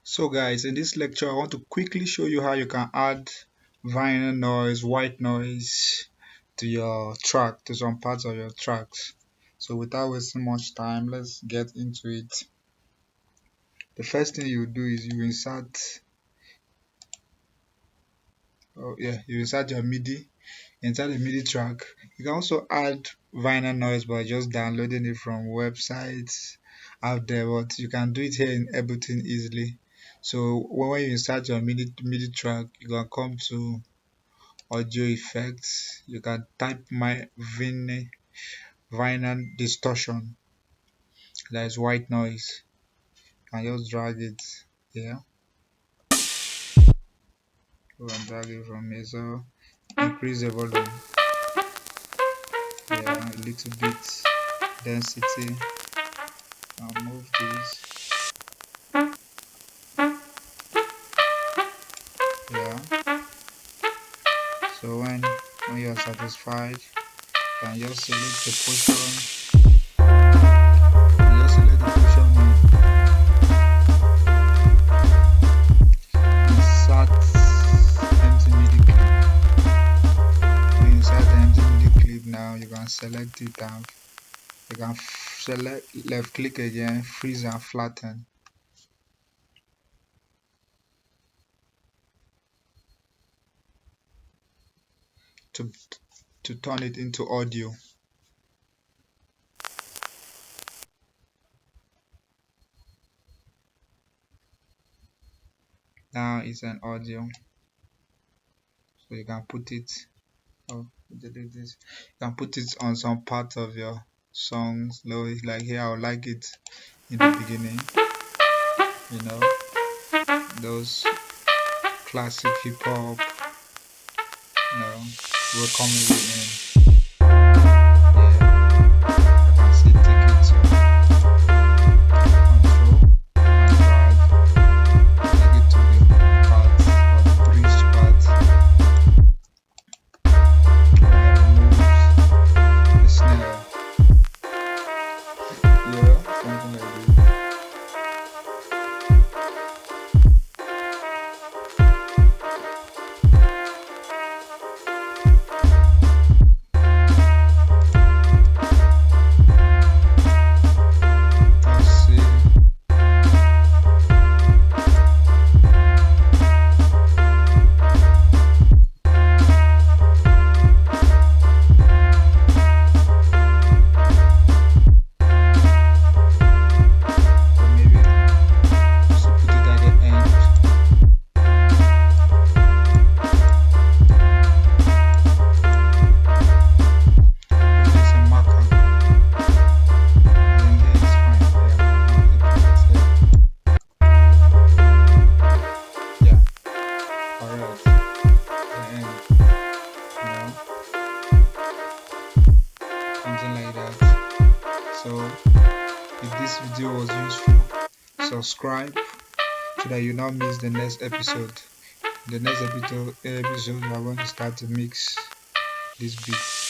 So guys, in this lecture I want to quickly show you how you can add vinyl noise, white noise to your track, to some parts of your tracks. So without wasting much time, let's get into it. The first thing you do is you insert your MIDI inside the MIDI track. You can also add vinyl noise by just downloading it from websites out there, but you can do it here in Ableton easily. So when you insert your MIDI track, you can come to audio effects. You can type my vinyl distortion, that is white noise. You can just drag it here. You can drag it from here. So increase the volume. Yeah, a little bit density. I'll move this. Yeah. So when you are satisfied, you can just select the portion. And just select the portion and insert empty MIDI clip. When you insert the empty MIDI clip now, you can select it and you can select left click again, freeze and flatten. To turn it into audio. Now it's an audio, so you can put it. Oh, delete this. You can put it on some part of your songs. Like here, I would like it in the beginning. You know, those classic hip hop. We're commonly in. Yeah, I can see take it to control and drag, take it to the part or the bridge part. Remove the snare. Yeah, something like this. Something like that. So if this video was useful, subscribe so that you not miss the next episode. The next episode we are going to start to mix this beat.